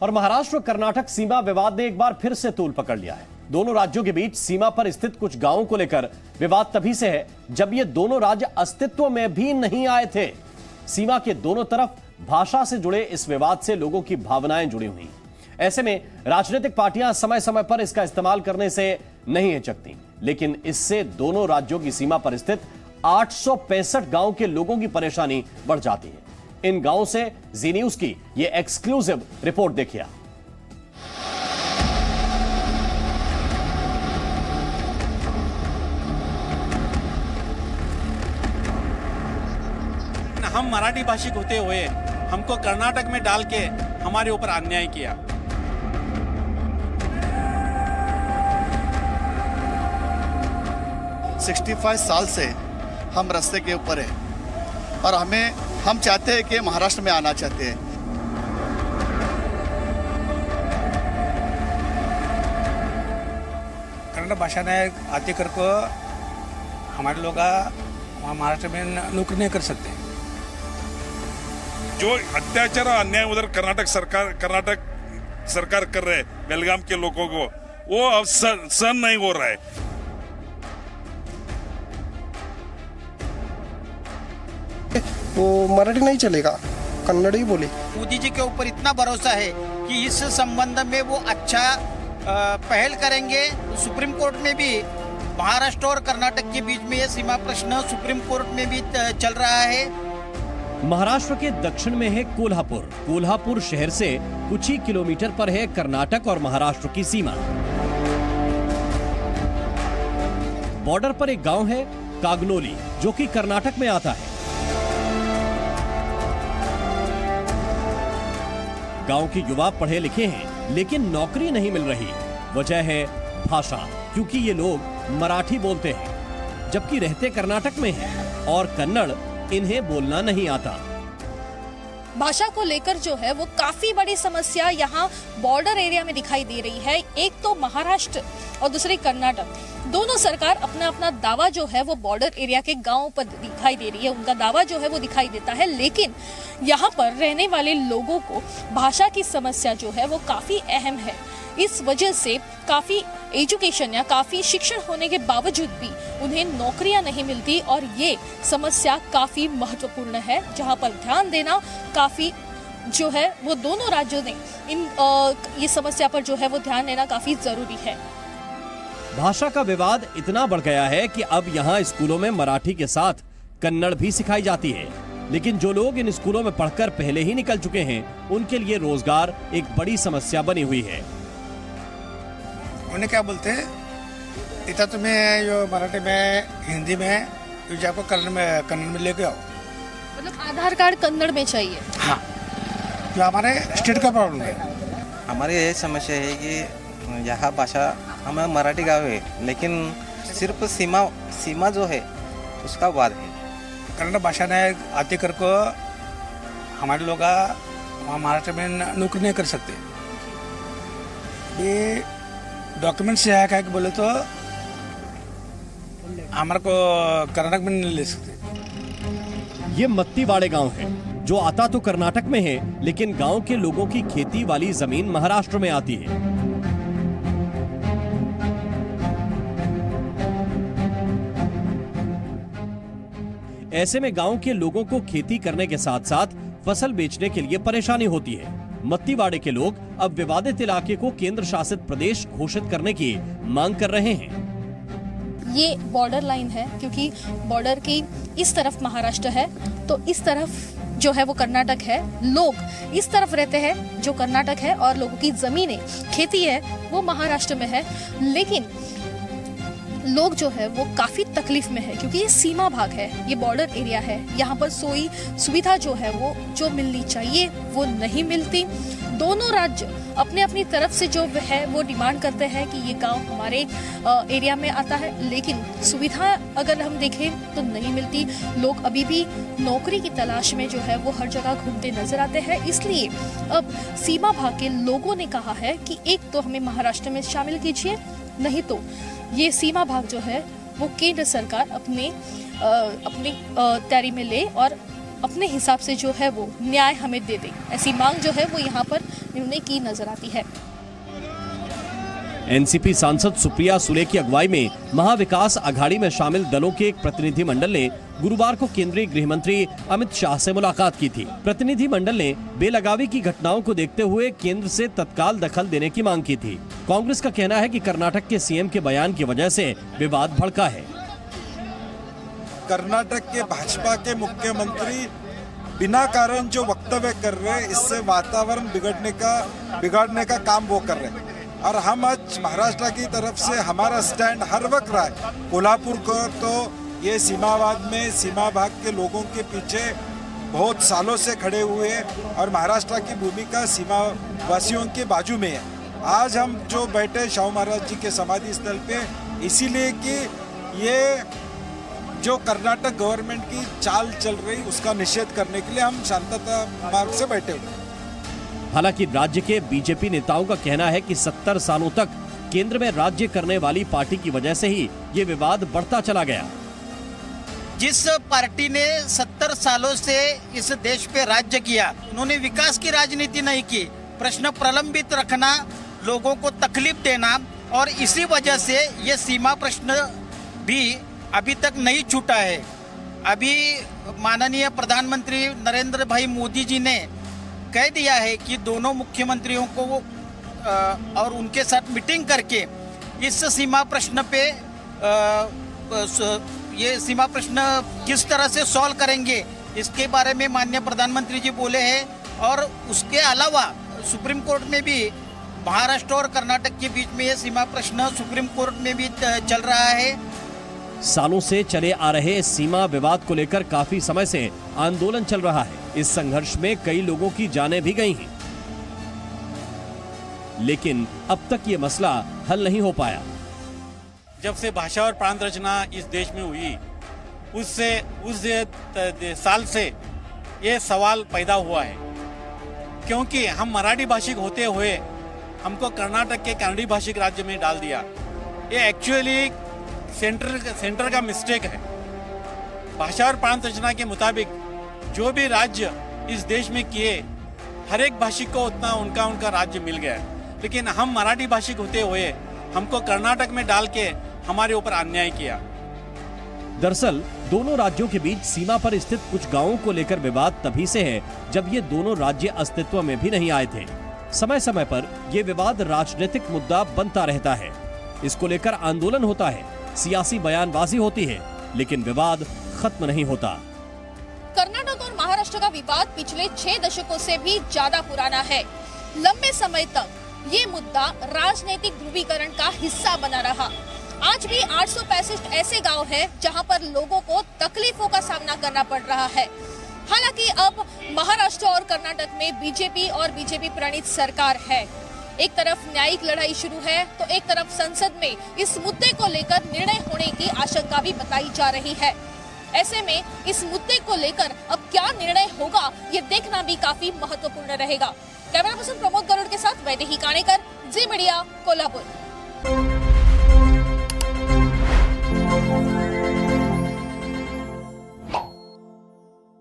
और महाराष्ट्र कर्नाटक सीमा विवाद ने एक बार फिर से तूल पकड़ लिया है। दोनों राज्यों के बीच सीमा पर स्थित कुछ गांवों को लेकर विवाद तभी से है जब ये दोनों राज्य अस्तित्व में भी नहीं आए थे। सीमा के दोनों तरफ भाषा से जुड़े इस विवाद से लोगों की भावनाएं जुड़ी हुई। ऐसे में राजनीतिक पार्टियां समय समय पर इसका इस्तेमाल करने से नहीं हिचकती, लेकिन इससे दोनों राज्यों की सीमा पर स्थित 865 गांव के लोगों की परेशानी बढ़ जाती है। इन गांवों से जी न्यूज की यह एक्सक्लूसिव रिपोर्ट देखिए। हम मराठी भाषिक होते हुए हमको कर्नाटक में डाल के हमारे ऊपर अन्याय किया। $65 साल से हम रास्ते के ऊपर हैं और हम चाहते हैं कि महाराष्ट्र में आना चाहते हैं। कन्नड़ भाषा ने आते कर को हमारे लोग महाराष्ट्र में नौकरी नहीं कर सकते। जो अत्याचार और अन्याय उधर कर्नाटक सरकार कर रहे हैं बेलगाम के लोगों को, वो अब सहन नहीं हो रहा है। वो मराठी नहीं चलेगा, कन्नड़ ही बोले। मोदी जी के ऊपर इतना भरोसा है कि इस संबंध में वो अच्छा पहल करेंगे। सुप्रीम कोर्ट में भी महाराष्ट्र और कर्नाटक के बीच में ये सीमा प्रश्न सुप्रीम कोर्ट में भी चल रहा है। महाराष्ट्र के दक्षिण में है कोल्हापुर। कोल्हापुर शहर से कुछ ही किलोमीटर पर है कर्नाटक और महाराष्ट्र की सीमा। बॉर्डर पर एक गांव है कागनोली, जो कि कर्नाटक में आता है। गांव के युवा पढ़े लिखे हैं, लेकिन नौकरी नहीं मिल रही। वजह है भाषा, क्योंकि ये लोग मराठी बोलते हैं, जबकि रहते कर्नाटक में हैं और कन्नड़ इन्हें बोलना नहीं आता। भाषा को लेकर जो है वो काफी बड़ी समस्या यहाँ बॉर्डर एरिया में दिखाई दे रही है। एक तो महाराष्ट्र और दूसरी कर्नाटक, दोनों सरकार अपना अपना दावा जो है वो बॉर्डर एरिया के गांवों पर दिखाई दे रही है। उनका दावा जो है वो दिखाई देता है, लेकिन यहाँ पर रहने वाले लोगों को भाषा की समस्या जो है वो काफी अहम है। इस वजह से काफी एजुकेशन या काफी शिक्षण होने के बावजूद भी उन्हें नौकरियां नहीं मिलती और ये समस्या काफी महत्वपूर्ण है, जहां पर ध्यान देना काफी जो है वो दोनों राज्यों ने ये समस्या पर जो है वो ध्यान देना काफी जरूरी है। भाषा का विवाद इतना बढ़ गया है कि अब यहाँ स्कूलों में मराठी के साथ कन्नड़ भी सिखाई जाती है, लेकिन जो लोग इन स्कूलों में पढ़कर पहले ही निकल चुके हैं, उनके लिए रोजगार एक बड़ी समस्या बनी हुई है। उन्हें क्या बोलते हैं, इतना तुम्हें जो मराठी में हिंदी में जो आपको कन्नड़ में लेके आओ, मतलब आधार कार्ड कन्नड़ में चाहिए। हाँ, जो हमारे स्टेट का प्रॉब्लम है। हमारी यही समस्या है कि यहाँ भाषा हमारा मराठी गाँव है, लेकिन सिर्फ सीमा जो है उसका वाद है। कन्नड़ भाषा ने आते कर को हमारे लोग महाराष्ट्र में नौकरी नहीं कर सकते। ये डॉक्यूमेंट से है कि बोले तो हमारे को कर्नाटक में नहीं ले सकते। ये मत्तीवाड़े गांव है, जो आता तो कर्नाटक में है, लेकिन गांव के लोगों की खेती वाली जमीन महाराष्ट्र में आती है। ऐसे में गांव के लोगों को खेती करने के साथ साथ फसल बेचने के लिए परेशानी होती है। मत्तीवाड़े के लोग अब विवादित इलाके को केंद्र शासित प्रदेश घोषित करने की मांग कर रहे हैं। ये बॉर्डर लाइन है, क्योंकि बॉर्डर की इस तरफ महाराष्ट्र है तो इस तरफ जो है वो कर्नाटक है। लोग इस तरफ रहते हैं जो कर्नाटक है और लोगों की जमीनें खेती है वो महाराष्ट्र में है, लेकिन लोग जो है वो काफी तकलीफ में है, क्योंकि ये सीमा भाग है, ये बॉर्डर एरिया है। यहाँ पर सोई सुविधा जो है वो जो मिलनी चाहिए वो नहीं मिलती। दोनों राज्य अपने अपनी तरफ से जो है वो डिमांड करते हैं कि ये गांव हमारे एरिया में आता है, लेकिन सुविधा अगर हम देखें तो नहीं मिलती। लोग अभी भी नौकरी की तलाश में जो है वो हर जगह घूमते नजर आते हैं। इसलिए अब सीमा भाग के लोगों ने कहा है कि एक तो हमें महाराष्ट्र में शामिल कीजिए, नहीं तो ये सीमा भाग जो है वो केंद्र सरकार अपनी तैयारी में ले और अपने हिसाब से जो है वो न्याय हमें दे दे, ऐसी मांग जो है वो यहाँ पर निर्णय की नजर आती है। एनसीपी सांसद सुप्रिया सुले की अगुवाई में महाविकास अघाड़ी में शामिल दलों के एक प्रतिनिधि मंडल ने गुरुवार को केंद्रीय गृह मंत्री अमित शाह से मुलाकात की थी। प्रतिनिधि मंडल ने बेलगावी की घटनाओं को देखते हुए केंद्र से तत्काल दखल देने की मांग की थी। कांग्रेस का कहना है कि कर्नाटक के सीएम के बयान की वजह से विवाद भड़का है। कर्नाटक के भाजपा के मुख्यमंत्री बिना कारण जो वक्तव्य कर रहे हैं, इससे वातावरण बिगाड़ने का काम वो कर रहे हैं। और हम आज महाराष्ट्र की तरफ से हमारा स्टैंड हर वक्त रहा है। कोल्हापुर को तो ये सीमावाद में सीमा भाग के लोगों के पीछे बहुत सालों से खड़े हुए हैं और महाराष्ट्र की भूमिका सीमावासियों के बाजू में है। आज हम जो बैठे शाहू महाराज जी के समाधि स्थल पे, इसीलिए कि ये जो कर्नाटक गवर्नमेंट की चाल चल रही उसका निषेध करने के लिए हम शांतता मार्ग से बैठे हुए। हालांकि राज्य के बीजेपी नेताओं का कहना है कि 70 सालों तक केंद्र में राज्य करने वाली पार्टी की वजह से ही ये विवाद बढ़ता चला गया। जिस पार्टी ने 70 सालों से इस देश पे राज्य किया, उन्होंने विकास की राजनीति नहीं की, प्रश्न प्रलंबित रखना, लोगों को तकलीफ देना, और इसी वजह से ये सीमा प्रश्न भी अभी तक नहीं छूटा है। अभी माननीय प्रधानमंत्री नरेंद्र भाई मोदी जी ने कह दिया है कि दोनों मुख्यमंत्रियों को और उनके साथ मीटिंग करके इस सीमा प्रश्न पे ये सीमा प्रश्न किस तरह से सॉल्व करेंगे, इसके बारे में माननीय प्रधानमंत्री जी बोले हैं। और उसके अलावा सुप्रीम कोर्ट में भी महाराष्ट्र और कर्नाटक के बीच में ये सीमा प्रश्न सुप्रीम कोर्ट में भी चल रहा है। सालों से चले आ रहे सीमा विवाद को लेकर काफी समय से आंदोलन चल रहा है। इस संघर्ष में कई लोगों की जानें भी गई हैं, लेकिन अब तक ये मसला हल नहीं हो पाया। जब से भाषा और प्रांत रचना इस देश में हुई, उस साल से ये सवाल पैदा हुआ है, क्योंकि हम मराठी भाषिक होते हुए हमको कर्नाटक के कन्नड़ी भाषिक राज्य में डाल दिया। ये एक्चुअली सेंटर का मिस्टेक है। भाषा और प्रांत रचना के मुताबिक जो भी राज्य इस देश में किए, हर एक भाषिक को उतना उनका राज्य मिल गया, लेकिन हम मराठी भाषिक होते हुए हमको कर्नाटक में डाल के हमारे ऊपर अन्याय किया। दरअसल दोनों राज्यों के बीच सीमा पर स्थित कुछ गांवों को लेकर विवाद तभी से है जब ये दोनों राज्य अस्तित्व में भी नहीं आए थे। समय समय पर ये विवाद राजनीतिक मुद्दा बनता रहता है, इसको लेकर आंदोलन होता है, सियासी बयानबाजी होती है, लेकिन विवाद खत्म नहीं होता। कर्नाटक और महाराष्ट्र का विवाद पिछले 6 दशकों से भी ज्यादा पुराना है। लंबे समय तक ये मुद्दा राजनीतिक ध्रुवीकरण का हिस्सा बना रहा। आज भी 865 ऐसे गांव हैं जहां पर लोगों को तकलीफों का सामना करना पड़ रहा है। हालांकि अब महाराष्ट्र और कर्नाटक में बीजेपी और बीजेपी प्रणीत सरकार है। एक तरफ न्यायिक लड़ाई शुरू है तो एक तरफ संसद में इस मुद्दे को लेकर निर्णय होने की आशंका भी बताई जा रही है। ऐसे में इस मुद्दे को लेकर अब क्या निर्णय होगा, ये देखना भी काफी महत्वपूर्ण रहेगा। कैमरा पर्सन प्रमोद गरुड़ के साथ वैदेही कानेकर, जी मीडिया, कोल्हापुर।